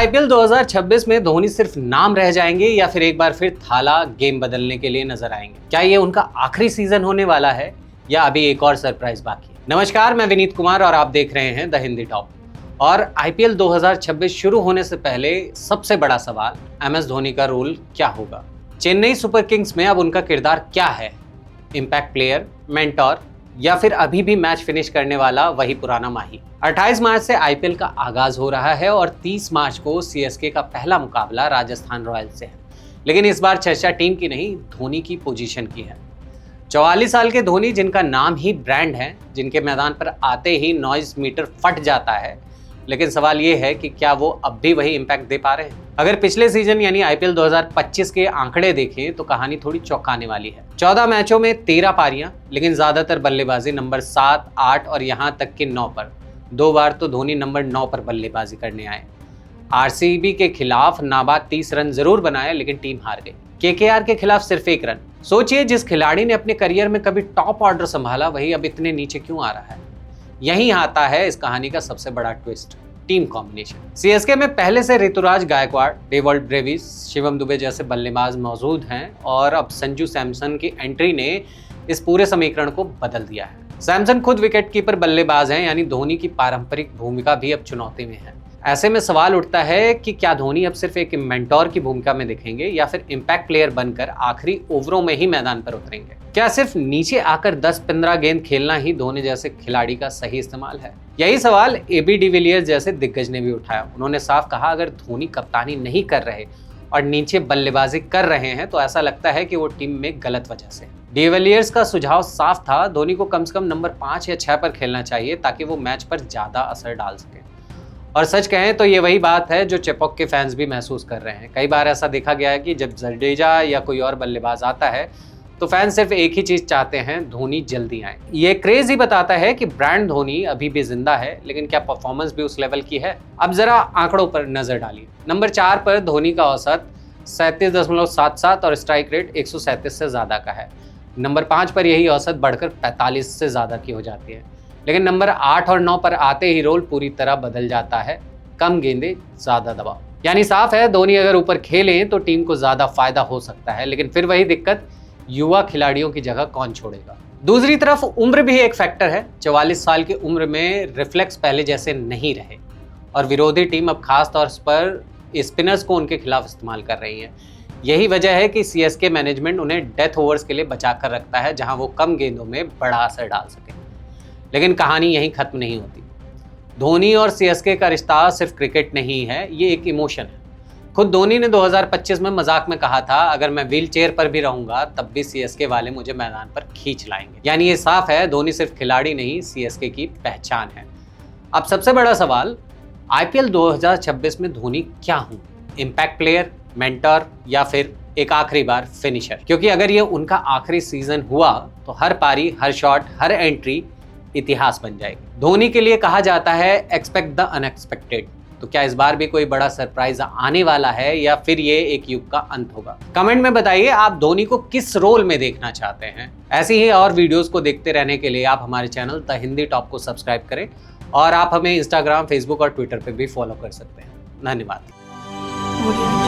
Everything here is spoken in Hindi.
आईपीएल 2026 में धोनी सिर्फ नाम रह जाएंगे या फिर एक बार फिर थाला गेम बदलने के लिए नजर आएंगे? क्या ये उनका आखिरी सीजन होने वाला है या अभी एक और सरप्राइज बाकी है? नमस्कार, मैं विनीत कुमार और आप देख रहे हैं द हिंदी टॉप। और आईपीएल 2026 शुरू होने से पहले सबसे बड़ा सवाल, एमएस धोनी का रोल क्या होगा? चेन्नई सुपर किंग्स में अब उनका किरदार क्या है? इंपैक्ट प्लेयर, मेंटोर या फिर अभी भी मैच फिनिश करने वाला वही पुराना माही? 28 मार्च से आईपीएल का आगाज हो रहा है और 30 मार्च को सीएसके का पहला मुकाबला राजस्थान रॉयल्स से है। लेकिन इस बार चर्चा टीम की नहीं, धोनी की पोजीशन की है। 44 साल के धोनी, जिनका नाम ही ब्रांड है, जिनके मैदान पर आते ही नॉइज मीटर फट जाता है, लेकिन सवाल ये है कि क्या वो अब भी वही इंपैक्ट दे पा रहे हैं? अगर पिछले सीजन यानी आईपीएल 2025 के आंकड़े देखें तो कहानी थोड़ी चौंकाने वाली है। 14 मैचों में 13 पारियां, लेकिन ज्यादातर बल्लेबाजी नंबर 7, 8 और यहां तक कि 9 पर। 2 बार तो धोनी नंबर 9 पर बल्लेबाजी करने आए। आरसीबी के खिलाफ नाबाद 30 रन जरूर बनाए, लेकिन टीम हार गई। केकेआर के खिलाफ सिर्फ 1 रन। सोचिए, जिस खिलाड़ी ने अपने करियर में कभी टॉप ऑर्डर संभाला, वही अब इतने नीचे क्यों आ रहा है? यही आता है इस कहानी का सबसे बड़ा ट्विस्ट, टीम कॉम्बिनेशन। सीएसके में पहले से ऋतुराज गायकवाड़, डेवॉल्ट ब्रेविस, शिवम दुबे जैसे बल्लेबाज मौजूद हैं और अब संजू सैमसन की एंट्री ने इस पूरे समीकरण को बदल दिया है। सैमसन खुद विकेटकीपर बल्लेबाज हैं, यानी धोनी की पारंपरिक भूमिका भी अब चुनौती में है। ऐसे में सवाल उठता है कि क्या धोनी अब सिर्फ एक मेंटोर की भूमिका में दिखेंगे या फिर इंपैक्ट प्लेयर बनकर आखिरी ओवरों में ही मैदान पर उतरेंगे? क्या सिर्फ नीचे आकर 10-15 गेंद खेलना ही धोनी जैसे खिलाड़ी का सही इस्तेमाल है? यही सवाल एबी डिविलियर्स जैसे दिग्गज ने भी उठाया। उन्होंने साफ कहा, अगर धोनी कप्तानी नहीं कर रहे और नीचे बल्लेबाजी कर रहे हैं तो ऐसा लगता है कि वो टीम में गलत वजह से। डिविलियर्स का सुझाव साफ था, धोनी को कम से कम नंबर 5 या 6 पर खेलना चाहिए ताकि वो मैच पर ज्यादा असर डाल सके। और सच कहें तो ये वही बात है जो चेपॉक के फैंस भी महसूस कर रहे हैं। कई बार ऐसा देखा गया है कि जब जडेजा या कोई और बल्लेबाज आता है तो फैंस सिर्फ एक ही चीज चाहते हैं, धोनी जल्दी आए। ये क्रेज ही बताता है कि ब्रांड धोनी अभी भी जिंदा है, लेकिन क्या परफॉर्मेंस भी उस लेवल की है? अब जरा आंकड़ों पर नजर डालिए। नंबर 4 पर धोनी का औसत 37.77 और स्ट्राइक रेट 137 से ज्यादा का है। नंबर 5 पर यही औसत बढ़कर 45 से ज्यादा की हो जाती है। लेकिन नंबर 8 और 9 पर आते ही रोल पूरी तरह बदल जाता है। कम गेंदे, ज्यादा दबाव। यानी साफ है, धोनी अगर ऊपर खेलें तो टीम को ज्यादा फायदा हो सकता है, लेकिन फिर वही दिक्कत, युवा खिलाड़ियों की जगह कौन छोड़ेगा? दूसरी तरफ उम्र भी एक फैक्टर है। 44 साल की उम्र में रिफ्लेक्स पहले जैसे नहीं रहे और विरोधी टीम अब खास तौर पर स्पिनर्स को उनके खिलाफ इस्तेमाल कर रही है। यही वजह है कि सीएसके मैनेजमेंट उन्हें डेथ ओवर्स के लिए बचा कर रखता है, जहां वो कम गेंदों में बड़ा असर डाल सके। लेकिन कहानी यहीं खत्म नहीं होती। धोनी और सीएसके का रिश्ता सिर्फ क्रिकेट नहीं है, ये एक इमोशन है। खुद धोनी ने 2025 में मजाक में कहा था, अगर मैं व्हील चेयर पर भी रहूंगा तब भी सीएसके वाले मुझे मैदान पर खींच लाएंगे। यानी ये साफ है, धोनी सिर्फ खिलाड़ी नहीं, सीएसके की पहचान है। अब सबसे बड़ा सवाल, आईपीएल 2026 में धोनी क्या हूं? इंपैक्ट प्लेयर, मेंटर या फिर एक आखिरी बार फिनिशर? क्योंकि अगर ये उनका आखिरी सीजन हुआ तो हर पारी, हर शॉट, हर एंट्री इतिहास बन जाएगी। धोनी के लिए कहा जाता है एक्सपेक्ट द अनएक्सपेक्टेड। तो क्या इस बार भी कोई बड़ा सरप्राइज आने वाला है या फिर ये एक युग का अंत होगा? कमेंट में बताइए आप धोनी को किस रोल में देखना चाहते हैं। ऐसी ही और वीडियोस को देखते रहने के लिए आप हमारे चैनल द हिंदी टॉप को सब्सक्राइब करें और आप हमें इंस्टाग्राम, फेसबुक और ट्विटर पे भी फॉलो कर सकते हैं। धन्यवाद।